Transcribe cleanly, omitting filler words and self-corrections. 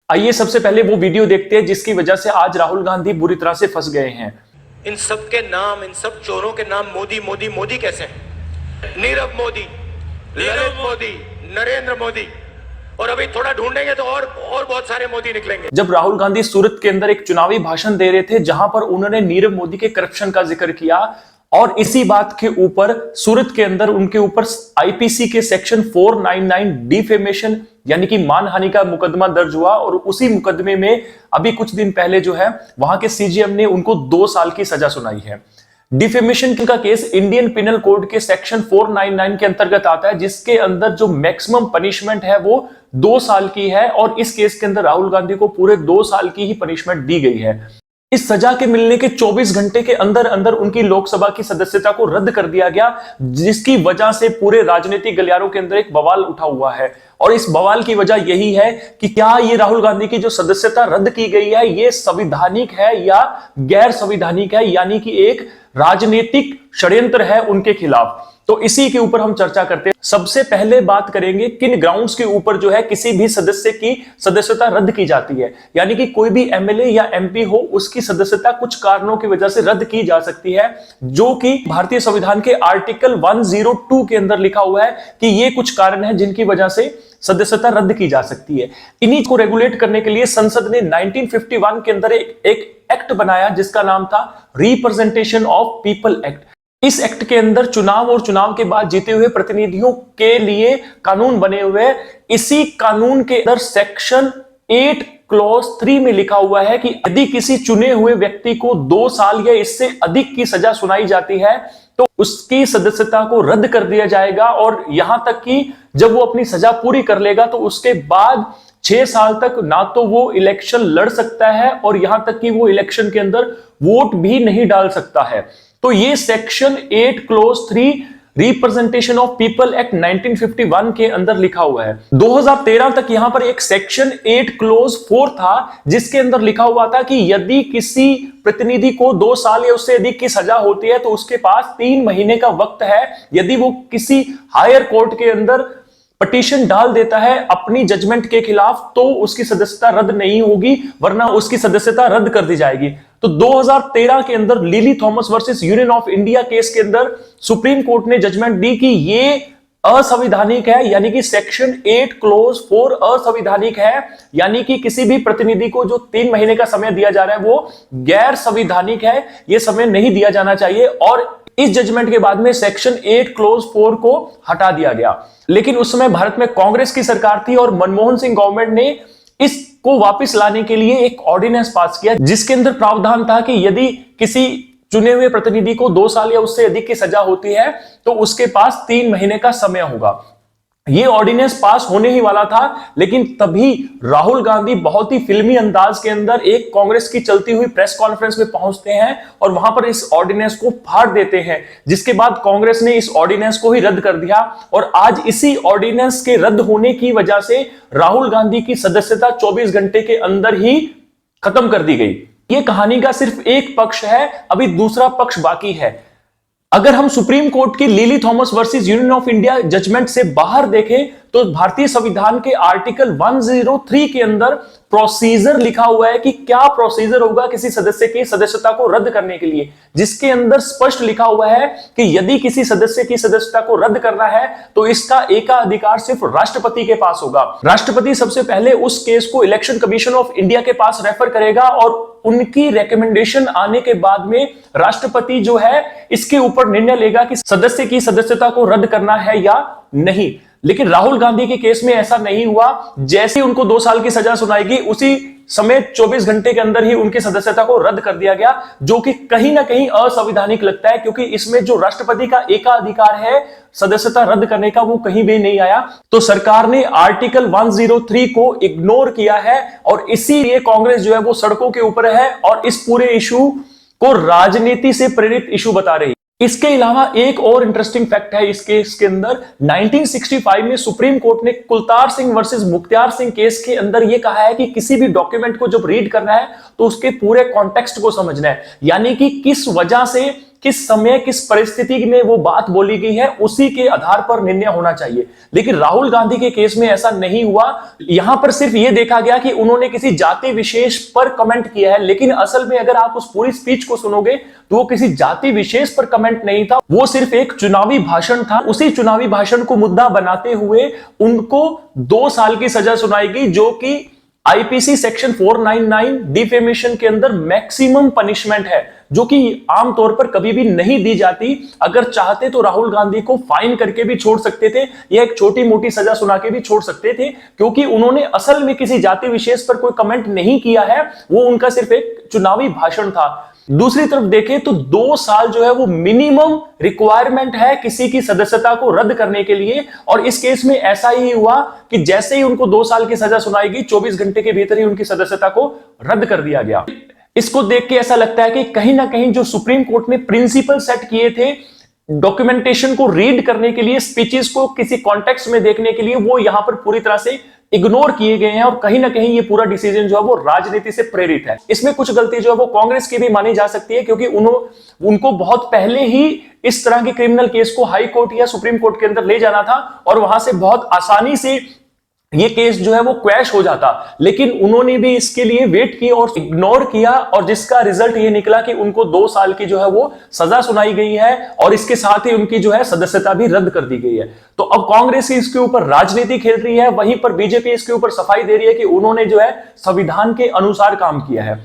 आइए सबसे पहले वो वीडियो देखते हैं जिसकी वजह से आज राहुल गांधी बुरी तरह से फंस गए हैं। इन सब के नाम, इन सब चोरों के नाम मोदी मोदी मोदी कैसे हैं? नीरव मोदी, ललित मोदी, नरेंद्र मोदी, और अभी थोड़ा ढूंढेंगे तो और बहुत सारे मोदी निकलेंगे। जब राहुल गांधी सूरत के अंदर एक चुनावी भाषण दे रहे थे जहां पर उन्होंने नीरव मोदी के करप्शन का जिक्र किया और इसी बात के ऊपर सूरत के अंदर उनके ऊपर आईपीसी के सेक्शन 499 डिफेमेशन यानी कि मानहानि का मुकदमा दर्ज हुआ और उसी मुकदमे में अभी कुछ दिन पहले जो है वहां के सीजेएम ने उनको 2 साल की सजा सुनाई है। डिफेमेशन का केस इंडियन पिनल कोड के सेक्शन 499 के अंतर्गत आता है जिसके अंदर जो मैक्सिमम पनिशमेंट है वो 2 साल की है और इस केस के अंदर राहुल गांधी को पूरे 2 साल की ही पनिशमेंट दी गई है। इस सजा के मिलने के 24 घंटे के अंदर अंदर उनकी लोकसभा की सदस्यता को रद्द कर दिया गया जिसकी वजह से पूरे राजनीतिक गलियारों के अंदर एक बवाल उठा हुआ है। और इस बवाल की वजह यही है कि क्या ये राहुल गांधी की जो सदस्यता रद्द की गई है ये संवैधानिक है या गैर संवैधानिक है, यानी कि एक राजनीतिक षड्यंत्र है उनके खिलाफ। तो इसी के ऊपर हम चर्चा करते हैं। सबसे पहले बात करेंगे किन ग्राउंड्स के ऊपर जो है किसी भी सदस्य की सदस्यता रद्द की जाती है, यानी कि कोई भी एमएलए या एमपी हो उसकी सदस्यता कुछ कारणों की वजह से रद्द की जा सकती है, जो कि भारतीय संविधान के आर्टिकल 102 के अंदर लिखा हुआ है कि ये कुछ कारण है जिनकी वजह से सदस्यता रद्द की जा सकती है। इन्हीं को रेगुलेट करने के लिए संसद ने 1951 के अंदर एक एक्ट बनाया जिसका नाम था रिप्रेजेंटेशन ऑफ पीपल एक्ट। इस एक्ट के अंदर चुनाव और चुनाव के बाद जीते हुए प्रतिनिधियों के लिए कानून बने हुए। इसी कानून के अंदर सेक्शन 8 क्लॉज 3 में लिखा हुआ है कि यदि किसी चुने हुए व्यक्ति को 2 साल या इससे अधिक की सजा सुनाई जाती है तो उसकी सदस्यता को रद्द कर दिया जाएगा और यहां तक कि जब वो अपनी सजा पूरी कर लेगा तो उसके बाद 6 साल तक ना तो वो इलेक्शन लड़ सकता है और यहां तक कि वो इलेक्शन के अंदर वोट भी नहीं डाल सकता है। तो ये section 8 clause 3 representation of people act 1951 के अंदर लिखा हुआ है। 2013 तक यहां पर एक सेक्शन 8 क्लॉज 4 था जिसके अंदर लिखा हुआ था कि यदि किसी प्रतिनिधि को 2 साल या उससे अधिक की सजा होती है तो उसके पास 3 महीने का वक्त है। यदि वो किसी हायर कोर्ट के अंदर पिटीशन डाल देता है अपनी जजमेंट के खिलाफ तो उसकी सदस्यता रद्द नहीं होगी, वरना उसकी सदस्यता रद्द कर दी जाएगी। तो 2013 के अंदर lily Thomas versus union of India case के अंदर सुप्रीम कोर्ट ने जजमेंट दी कि ये असंवैधानिक है, यानी कि सेक्शन 8 क्लॉज 4 असंवैधानिक है, यानी कि किसी भी प्रतिनिधि को जो 3 महीने का समय दिया जा रहा है वो गैर संवैधानिक है, यह समय नहीं दिया जाना चाहिए। और इस जजमेंट के बाद में सेक्शन 8 क्लॉज 4 को हटा दिया गया। लेकिन उस समय भारत में कांग्रेस की सरकार थी और मनमोहन सिंह गवर्नमेंट ने इसको वापस लाने के लिए एक ऑर्डिनेंस पास किया जिसके अंदर प्रावधान था कि यदि किसी चुने हुए प्रतिनिधि को 2 साल या उससे अधिक की सजा होती है तो उसके पास 3 महीने का समय होगा। यह ऑर्डिनेंस पास होने ही वाला था, लेकिन तभी राहुल गांधी बहुत ही फिल्मी अंदाज के अंदर एक कांग्रेस की चलती हुई प्रेस कॉन्फ्रेंस में पहुंचते हैं और वहां पर इस ऑर्डिनेंस को फाड़ देते हैं, जिसके बाद कांग्रेस ने इस ऑर्डिनेंस को ही रद्द कर दिया और आज इसी ऑर्डिनेंस के रद्द होने की वजह से राहुल गांधी की सदस्यता 24 घंटे के अंदर ही खत्म कर दी गई। यह कहानी का सिर्फ एक पक्ष है, अभी दूसरा पक्ष बाकी है। अगर हम सुप्रीम कोर्ट की Lily Thomas versus union of India judgment से बाहर देखें तो भारतीय संविधान के आर्टिकल 103 के अंदर प्रोसीजर लिखा हुआ है कि क्या प्रोसीजर होगा किसी सदस्य की सदस्यता को रद्द करने के लिए, जिसके अंदर स्पष्ट लिखा हुआ है कि यदि किसी सदस्य की सदस्यता को रद्द करना है तो इसका एकाधिकार सिर्फ राष्ट्रपति के पास होगा। राष्ट्रपति सबसे पहले उस केस को इलेक्शन कमीशन ऑफ इंडिया के पास रेफर करेगा और उनकी रिकमेंडेशन आने के बाद में राष्ट्रपति जो है इसके ऊपर निर्णय लेगा कि सदस्य की सदस्यता को रद्द करना है या नहीं। लेकिन राहुल गांधी के केस में ऐसा नहीं हुआ। जैसे ही उनको 2 साल की सजा सुनाएगी उसी समय 24 घंटे के अंदर ही उनकी सदस्यता को रद्द कर दिया गया, जो कि कहीं ना कहीं असंवैधानिक लगता है क्योंकि इसमें जो राष्ट्रपति का एकाधिकार है सदस्यता रद्द करने का वो कहीं भी नहीं आया। तो सरकार ने आर्टिकल 103 को इग्नोर किया है और इसीलिए कांग्रेस जो है वो सड़कों के ऊपर है और इस पूरे इशू को राजनीति से प्रेरित इशू बता रही है। इसके अलावा एक और इंटरेस्टिंग फैक्ट है इस केस के अंदर, 1965 में सुप्रीम कोर्ट ने कुलतार सिंह वर्सेस मुख्तियार सिंह केस के अंदर यह कहा है कि किसी भी डॉक्यूमेंट को जब रीड करना है तो उसके पूरे कॉन्टेक्स्ट को समझना है, यानी कि किस वजह से किस समय किस परिस्थिति में वो बात बोली गई है उसी के आधार पर निर्णय होना चाहिए। लेकिन राहुल गांधी के केस में ऐसा नहीं हुआ। यहां पर सिर्फ ये देखा गया कि उन्होंने किसी जाति विशेष पर कमेंट किया है, लेकिन असल में अगर आप उस पूरी स्पीच को सुनोगे तो वो किसी जाति विशेष पर कमेंट नहीं था, वो सिर्फ एक चुनावी भाषण था। उसी चुनावी भाषण को मुद्दा बनाते हुए उनको 2 साल की सजा सुनाई गई, जो कि आईपीसी सेक्शन 499 डिफेमेशन के अंदर मैक्सिमम पनिशमेंट है, जो कि आमतौर पर कभी भी नहीं दी जाती। अगर चाहते तो राहुल गांधी को फाइन करके भी छोड़ सकते थे या एक छोटी मोटी सजा सुना के भी छोड़ सकते थे, क्योंकि उन्होंने असल में किसी जाति विशेष पर कोई कमेंट नहीं किया है, वो उनका सिर्फ एक चुनावी भाषण था। दूसरी तरफ देखें तो 2 साल जो है वो मिनिमम रिक्वायरमेंट है किसी की सदस्यता को रद्द करने के लिए, और इस केस में ऐसा ही हुआ कि जैसे ही उनको 2 साल की सजा सुनाई गई 24 घंटे के भीतर ही उनकी सदस्यता को रद्द कर दिया गया। इसको देख के ऐसा लगता है कि कहीं ना कहीं जो सुप्रीम कोर्ट ने प्रिंसिपल सेट किए थे डॉक्यूमेंटेशन को रीड करने के लिए, स्पीचेस को किसी कॉन्टेक्स्ट में देखने के लिए, वो यहां पर पूरी तरह से इग्नोर किए गए हैं, और कहीं ना कहीं ये पूरा डिसीजन जो है वो राजनीति से प्रेरित है। इसमें कुछ गलती जो है वो कांग्रेस की भी मानी जा सकती है, क्योंकि उनको बहुत पहले ही इस तरह के क्रिमिनल केस को हाई कोर्ट या सुप्रीम कोर्ट के अंदर ले जाना था, और वहां से बहुत आसानी से ये केस जो है वो क्वैश हो जाता, लेकिन उन्होंने भी इसके लिए वेट की और इग्नोर किया, और जिसका रिजल्ट ये निकला कि उनको 2 साल की जो है वो सजा सुनाई गई है, और इसके साथ ही उनकी जो है सदस्यता भी रद्द कर दी गई है। तो अब कांग्रेस इसके ऊपर राजनीति खेल रही है, वहीं पर बीजेपी इसके ऊपर सफाई दे रही है कि उन्होंने जो है संविधान के अनुसार काम किया है।